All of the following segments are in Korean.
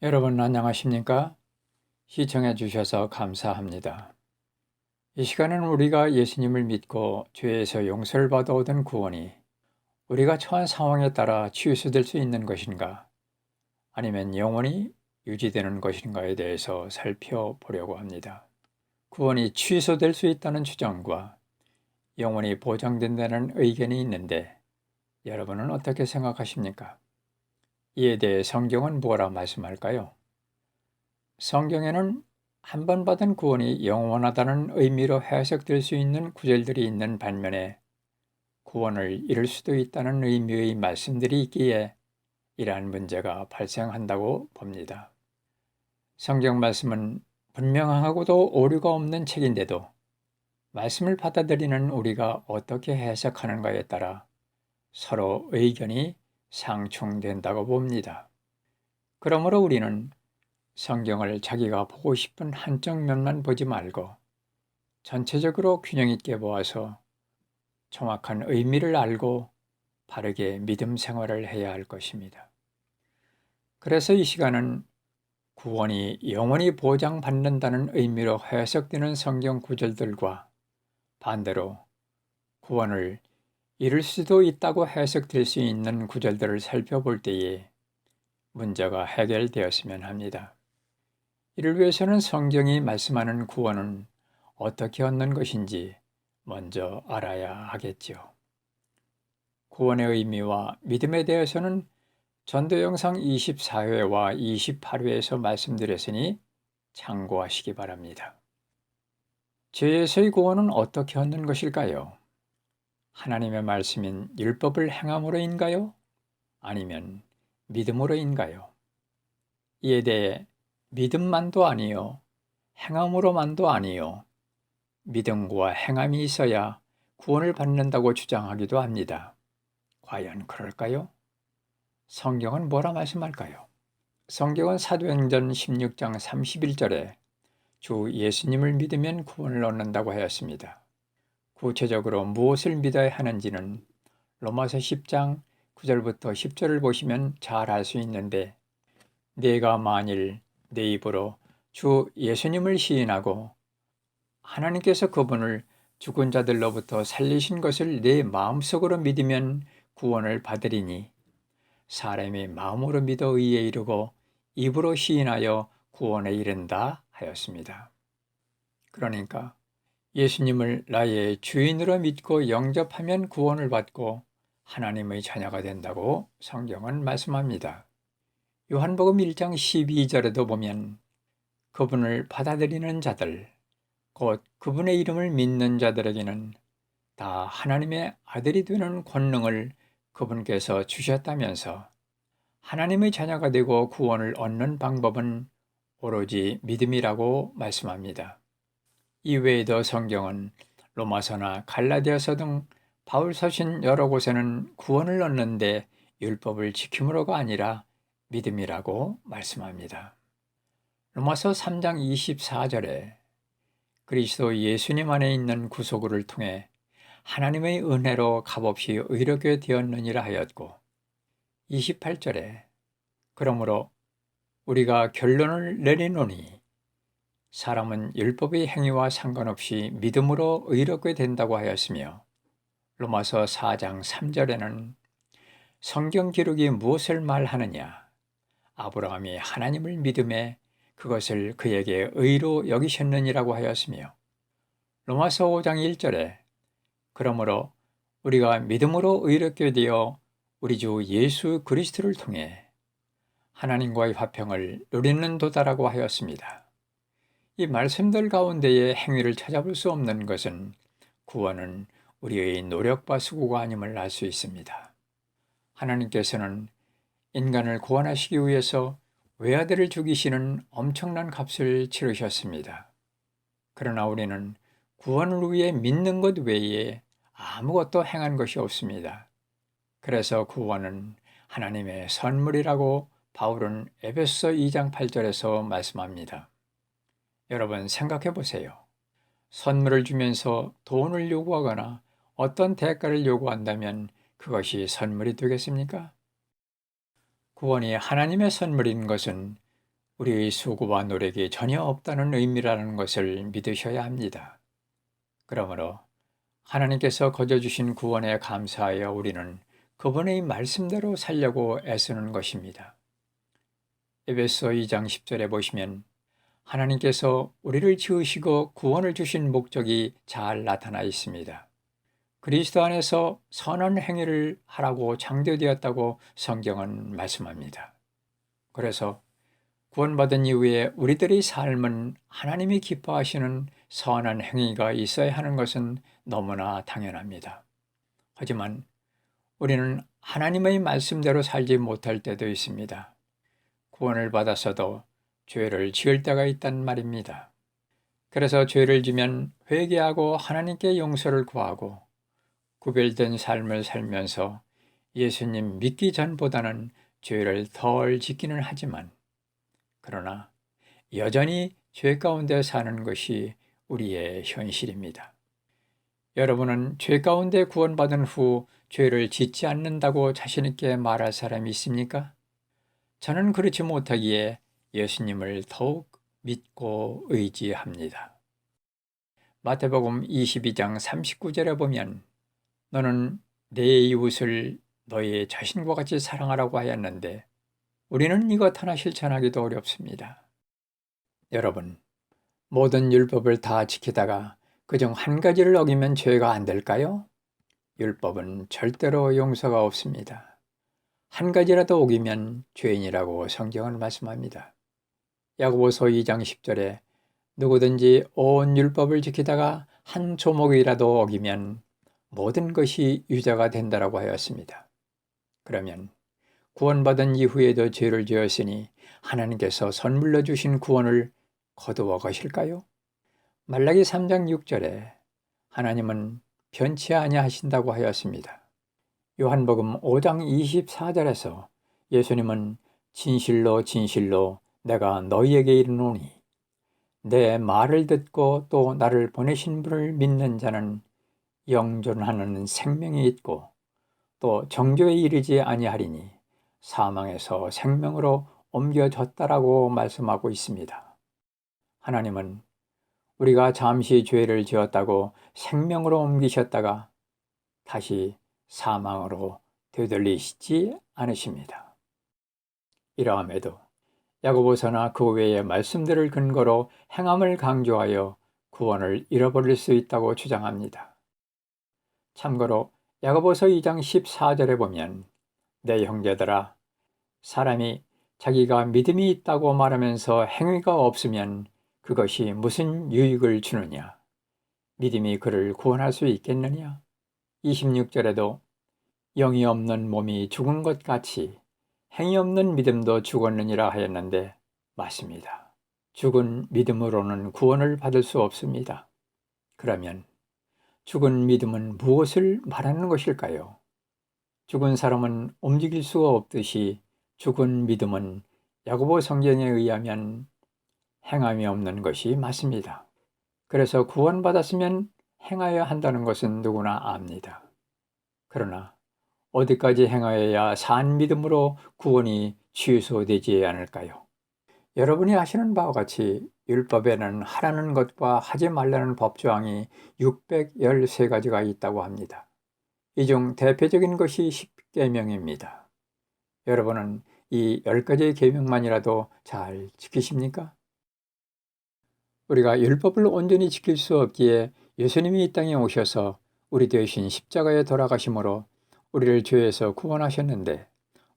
여러분 안녕하십니까? 시청해 주셔서 감사합니다. 이 시간은 우리가 예수님을 믿고 죄에서 용서를 받아 얻은 구원이 우리가 처한 상황에 따라 취소될 수 있는 것인가, 아니면 영원히 유지되는 것인가에 대해서 살펴보려고 합니다. 구원이 취소될 수 있다는 주장과 영원히 보장된다는 의견이 있는데 여러분은 어떻게 생각하십니까? 이에 대해 성경은 뭐라 말씀할까요? 성경에는 한 번 받은 구원이 영원하다는 의미로 해석될 수 있는 구절들이 있는 반면에 구원을 잃을 수도 있다는 의미의 말씀들이 있기에 이러한 문제가 발생한다고 봅니다. 성경 말씀은 분명하고도 오류가 없는 책인데도 말씀을 받아들이는 우리가 어떻게 해석하는가에 따라 서로 의견이 상충된다고 봅니다. 그러므로 우리는 성경을 자기가 보고 싶은 한쪽 면만 보지 말고 전체적으로 균형 있게 보아서 정확한 의미를 알고 바르게 믿음 생활을 해야 할 것입니다. 그래서 이 시간은 구원이 영원히 보장받는다는 의미로 해석되는 성경 구절들과 반대로 구원을 잃을 수도 있다고 해석될 수 있는 구절들을 살펴볼 때에 문제가 해결되었으면 합니다. 이를 위해서는 성경이 말씀하는 구원은 어떻게 얻는 것인지 먼저 알아야 하겠지요. 구원의 의미와 믿음에 대해서는 전도 영상 24회와 28회에서 말씀드렸으니 참고하시기 바랍니다. 죄에서의 구원은 어떻게 얻는 것일까요? 하나님의 말씀인 율법을 행함으로인가요? 아니면 믿음으로인가요? 이에 대해 믿음만도 아니요, 행함으로만도 아니요, 믿음과 행함이 있어야 구원을 받는다고 주장하기도 합니다. 과연 그럴까요? 성경은 뭐라 말씀할까요? 성경은 사도행전 16장 31절에 주 예수님을 믿으면 구원을 얻는다고 하였습니다. 구체적으로 무엇을 믿어야 하는지는 로마서 10장 9절부터 10절을 보시면 잘 알 수 있는데, 내가 만일 내 입으로 주 예수님을 시인하고 하나님께서 그분을 죽은 자들로부터 살리신 것을 내 마음속으로 믿으면 구원을 받으리니, 사람이 마음으로 믿어 의에 이르고 입으로 시인하여 구원에 이른다 하였습니다. 그러니까 예수님을 나의 주인으로 믿고 영접하면 구원을 받고 하나님의 자녀가 된다고 성경은 말씀합니다. 요한복음 1장 12절에도 보면 그분을 받아들이는 자들, 곧 그분의 이름을 믿는 자들에게는 다 하나님의 아들이 되는 권능을 그분께서 주셨다면서 하나님의 자녀가 되고 구원을 얻는 방법은 오로지 믿음이라고 말씀합니다. 이외에도 성경은 로마서나 갈라디아서 등 바울 서신 여러 곳에는 구원을 얻는데 율법을 지킴으로가 아니라 믿음이라고 말씀합니다. 로마서 3장 24절에 그리스도 예수님 안에 있는 구속을 통해 하나님의 은혜로 값없이 의롭게 되었느니라 하였고, 28절에 그러므로 우리가 결론을 내리노니 사람은 율법의 행위와 상관없이 믿음으로 의롭게 된다고 하였으며, 로마서 4장 3절에는 성경 기록이 무엇을 말하느냐, 아브라함이 하나님을 믿음에 그것을 그에게 의로 여기셨느니라고 하였으며, 로마서 5장 1절에 그러므로 우리가 믿음으로 의롭게 되어 우리 주 예수 그리스도를 통해 하나님과의 화평을 누리는 도다라고 하였습니다. 이 말씀들 가운데에 행위를 찾아볼 수 없는 것은 구원은 우리의 노력과 수고가 아님을 알 수 있습니다. 하나님께서는 인간을 구원하시기 위해서 외아들을 죽이시는 엄청난 값을 치르셨습니다. 그러나 우리는 구원을 위해 믿는 것 외에 아무것도 행한 것이 없습니다. 그래서 구원은 하나님의 선물이라고 바울은 에베소서 2장 8절에서 말씀합니다. 여러분 생각해 보세요. 선물을 주면서 돈을 요구하거나 어떤 대가를 요구한다면 그것이 선물이 되겠습니까? 구원이 하나님의 선물인 것은 우리의 수고와 노력이 전혀 없다는 의미라는 것을 믿으셔야 합니다. 그러므로 하나님께서 거저주신 구원에 감사하여 우리는 그분의 말씀대로 살려고 애쓰는 것입니다. 에베소 2장 10절에 보시면 하나님께서 우리를 지으시고 구원을 주신 목적이 잘 나타나 있습니다. 그리스도 안에서 선한 행위를 하라고 창조되었다고 성경은 말씀합니다. 그래서 구원받은 이후에 우리들의 삶은 하나님이 기뻐하시는 선한 행위가 있어야 하는 것은 너무나 당연합니다. 하지만 우리는 하나님의 말씀대로 살지 못할 때도 있습니다. 구원을 받았어도 죄를 지을 때가 있단 말입니다. 그래서 죄를 지면 회개하고 하나님께 용서를 구하고 구별된 삶을 살면서 예수님 믿기 전보다는 죄를 덜 짓기는 하지만 그러나 여전히 죄 가운데 사는 것이 우리의 현실입니다. 여러분은 죄 가운데 구원받은 후 죄를 짓지 않는다고 자신 있게 말할 사람이 있습니까? 저는 그렇지 못하기에 예수님을 더욱 믿고 의지합니다. 마태복음 22장 39절에 보면 너는 내 이웃을 너의 자신과 같이 사랑하라고 하였는데 우리는 이것 하나 실천하기도 어렵습니다. 여러분, 모든 율법을 다 지키다가 그중 한 가지를 어기면 죄가 안 될까요? 율법은 절대로 용서가 없습니다. 한 가지라도 어기면 죄인이라고 성경은 말씀합니다. 야고보서 2장 10절에 누구든지 온 율법을 지키다가 한 조목이라도 어기면 모든 것이 유죄가 된다라고 하였습니다. 그러면 구원받은 이후에도 죄를 지었으니 하나님께서 선물로 주신 구원을 거두어 가실까요? 말라기 3장 6절에 하나님은 변치 아니하신다고 하였습니다. 요한복음 5장 24절에서 예수님은 진실로 진실로 내가 너희에게 이르노니 내 말을 듣고 또 나를 보내신 분을 믿는 자는 영존하는 생명이 있고 또 정죄에 이르지 아니하리니 사망에서 생명으로 옮겨졌다라고 말씀하고 있습니다. 하나님은 우리가 잠시 죄를 지었다고 생명으로 옮기셨다가 다시 사망으로 되돌리시지 않으십니다. 이러함에도 야고보서나 그 외의 말씀들을 근거로 행함을 강조하여 구원을 잃어버릴 수 있다고 주장합니다. 참고로 야고보서 2장 14절에 보면 내 형제들아 사람이 자기가 믿음이 있다고 말하면서 행위가 없으면 그것이 무슨 유익을 주느냐? 믿음이 그를 구원할 수 있겠느냐? 26절에도 영이 없는 몸이 죽은 것 같이 행위 없는 믿음도 죽었느니라 하였는데 맞습니다. 죽은 믿음으로는 구원을 받을 수 없습니다. 그러면 죽은 믿음은 무엇을 말하는 것일까요? 죽은 사람은 움직일 수가 없듯이 죽은 믿음은 야고보 성경에 의하면 행함이 없는 것이 맞습니다. 그래서 구원받았으면 행하여야 한다는 것은 누구나 압니다. 그러나 어디까지 행하여야 산 믿음으로 구원이 취소되지 않을까요? 여러분이 아시는 바와 같이 율법에는 하라는 것과 하지 말라는 법조항이 613가지가 있다고 합니다. 이 중 대표적인 것이 10계명입니다. 여러분은 이 10가지의 계명만이라도 잘 지키십니까? 우리가 율법을 온전히 지킬 수 없기에 예수님이 이 땅에 오셔서 우리 대신 십자가에 돌아가심으로 우리를 죄에서 구원하셨는데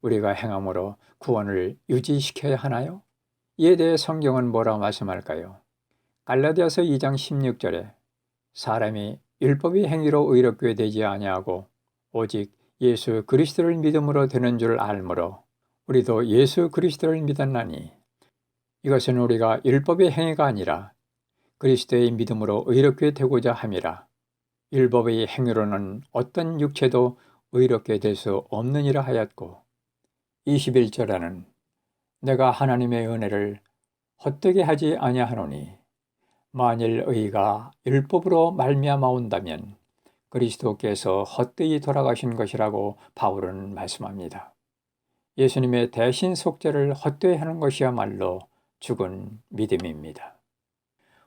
우리가 행함으로 구원을 유지시켜야 하나요? 이에 대해 성경은 뭐라고 말씀할까요? 갈라디아서 2장 16절에 사람이 율법의 행위로 의롭게 되지 아니하고 오직 예수 그리스도를 믿음으로 되는 줄 알므로 우리도 예수 그리스도를 믿었나니 이것은 우리가 율법의 행위가 아니라 그리스도의 믿음으로 의롭게 되고자 함이라. 율법의 행위로는 어떤 육체도 의롭게 될 수 없느니라 하였고 21절에는 내가 하나님의 은혜를 헛되게 하지 아니하노니 만일 의가 율법으로 말미암아온다면 그리스도께서 헛되이 돌아가신 것이라고 바울은 말씀합니다. 예수님의 대신 속죄를 헛되이 하는 것이야말로 죽은 믿음입니다.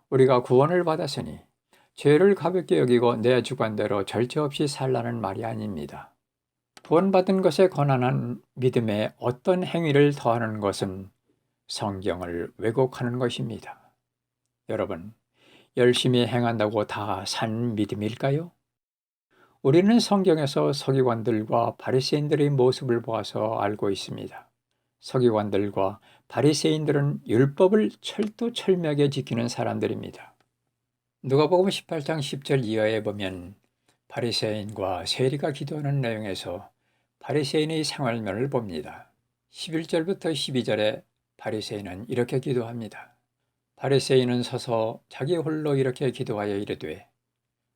우리가 구원을 받았으니 죄를 가볍게 여기고 내 주관대로 절제 없이 살라는 말이 아닙니다. 구원받은 것에 관한 믿음에 어떤 행위를 더하는 것은 성경을 왜곡하는 것입니다. 여러분, 열심히 행한다고 다 산 믿음일까요? 우리는 성경에서 서기관들과 바리새인들의 모습을 보아서 알고 있습니다. 서기관들과 바리새인들은 율법을 철두철미하게 지키는 사람들입니다. 누가복음 18장 10절 이하에 보면 바리새인과 세리가 기도하는 내용에서 바리새인의 생활면을 봅니다. 11절부터 12절에 바리새인은 이렇게 기도합니다. 바리새인은 서서 자기 홀로 이렇게 기도하여 이르되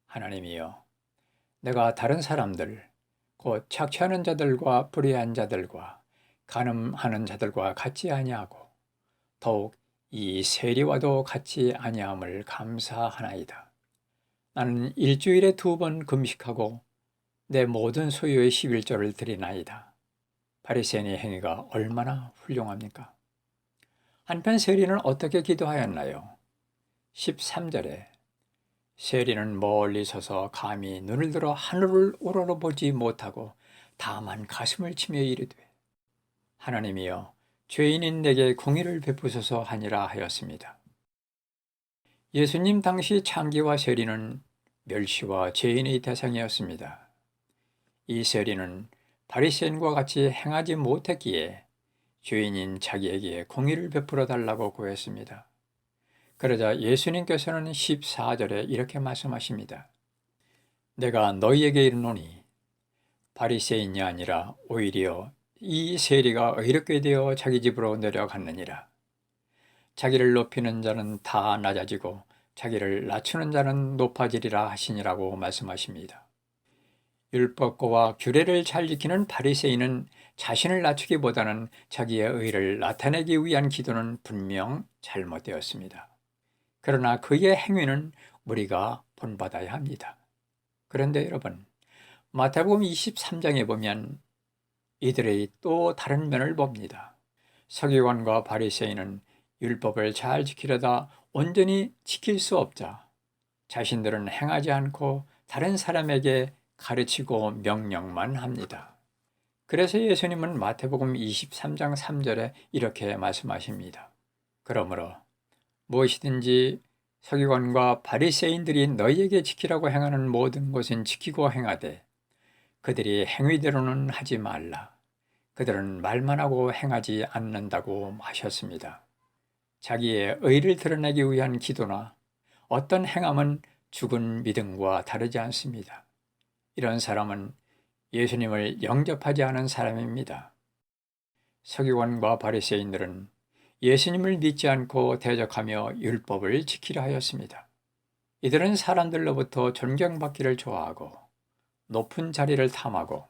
하나님이여 내가 다른 사람들 곧 착취하는 자들과 불의한 자들과 간음하는 자들과 같지 아니하고 더욱 이 세리와도 같이 아니함을 감사하나이다. 나는 일주일에 2번 금식하고 내 모든 소유의 11조를 드리나이다. 바리새인의 행위가 얼마나 훌륭합니까? 한편 세리는 어떻게 기도하였나요? 13절에 세리는 멀리 서서 감히 눈을 들어 하늘을 우러러보지 못하고 다만 가슴을 치며 이르되 하나님이여 죄인인 내게 공의를 베푸소서 하니라 하였습니다. 예수님 당시 창기와 세리는 멸시와 죄인의 대상이었습니다. 이 세리는 바리새인과 같이 행하지 못했기에 죄인인 자기에게 공의를 베풀어 달라고 구했습니다. 그러자 예수님께서는 14절에 이렇게 말씀하십니다. 내가 너희에게 이르노니 바리새인이 아니라 오히려 이 세리가 의롭게 되어 자기 집으로 내려갔느니라. 자기를 높이는 자는 다 낮아지고 자기를 낮추는 자는 높아지리라 하시니라고 말씀하십니다. 율법과 규례를 잘 지키는 바리새인은 자신을 낮추기보다는 자기의 의를 나타내기 위한 기도는 분명 잘못되었습니다. 그러나 그의 행위는 우리가 본받아야 합니다. 그런데 여러분, 마태복음 23장에 보면 이들의 또 다른 면을 봅니다. 서기관과 바리새인은 율법을 잘 지키려다 온전히 지킬 수 없자 자신들은 행하지 않고 다른 사람에게 가르치고 명령만 합니다. 그래서 예수님은 마태복음 23장 3절에 이렇게 말씀하십니다. 그러므로 무엇이든지 서기관과 바리새인들이 너희에게 지키라고 행하는 모든 것은 지키고 행하되 그들이 행위대로는 하지 말라. 그들은 말만 하고 행하지 않는다고 하셨습니다. 자기의 의를 드러내기 위한 기도나 어떤 행함은 죽은 믿음과 다르지 않습니다. 이런 사람은 예수님을 영접하지 않은 사람입니다. 서기관과 바리새인들은 예수님을 믿지 않고 대적하며 율법을 지키려 하였습니다. 이들은 사람들로부터 존경받기를 좋아하고 높은 자리를 탐하고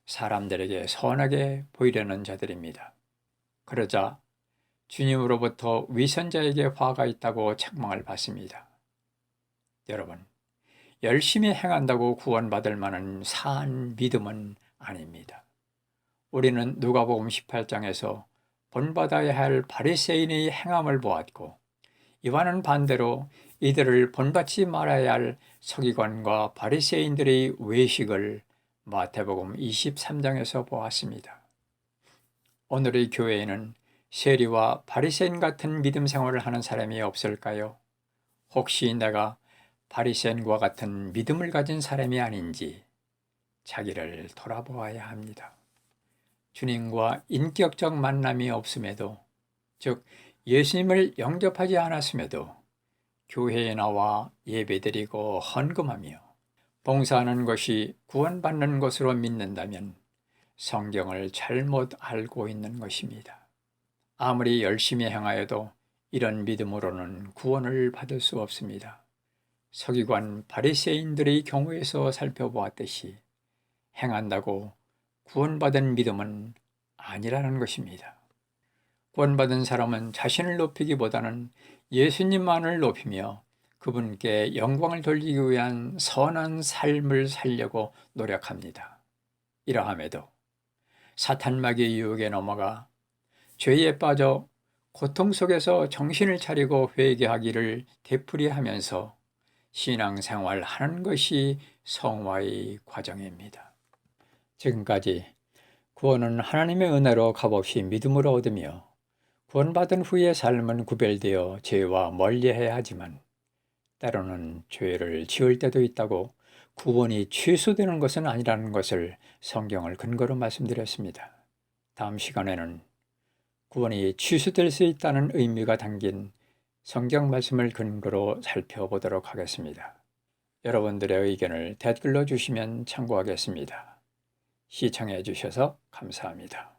사람들에게 선하게 보이려는 자들입니다. 그러자 주님으로부터 위선자에게 화가 있다고 책망을 받습니다. 여러분, 열심히 행한다고 구원받을 만한 사한 믿음은 아닙니다. 우리는 누가복음 18장에서 본받아야 할 바리새인의 행함을 보았고 이와는 반대로 이들을 본받지 말아야 할 서기관과 바리새인들의 외식을 마태복음 23장에서 보았습니다. 오늘의 교회에는 세리와 바리새인 같은 믿음 생활을 하는 사람이 없을까요? 혹시 내가 바리새인과 같은 믿음을 가진 사람이 아닌지 자기를 돌아보아야 합니다. 주님과 인격적 만남이 없음에도, 즉 예수님을 영접하지 않았음에도 교회에 나와 예배드리고 헌금하며 봉사하는 것이 구원받는 것으로 믿는다면 성경을 잘못 알고 있는 것입니다. 아무리 열심히 행하여도 이런 믿음으로는 구원을 받을 수 없습니다. 서기관 바리새인들의 경우에서 살펴보았듯이 행한다고 구원받은 믿음은 아니라는 것입니다. 구원받은 사람은 자신을 높이기보다는 예수님만을 높이며 그분께 영광을 돌리기 위한 선한 삶을 살려고 노력합니다. 이러함에도 사탄마귀의 유혹에 넘어가 죄에 빠져 고통 속에서 정신을 차리고 회개하기를 되풀이하면서 신앙생활 하는 것이 성화의 과정입니다. 지금까지 구원은 하나님의 은혜로 값없이 믿음으로 얻으며 구원받은 후의 삶은 구별되어 죄와 멀리해야 하지만 때로는 죄를 지을 때도 있다고 구원이 취소되는 것은 아니라는 것을 성경을 근거로 말씀드렸습니다. 다음 시간에는 구원이 취소될 수 있다는 의미가 담긴 성경 말씀을 근거로 살펴보도록 하겠습니다. 여러분들의 의견을 댓글로 주시면 참고하겠습니다. 시청해 주셔서 감사합니다.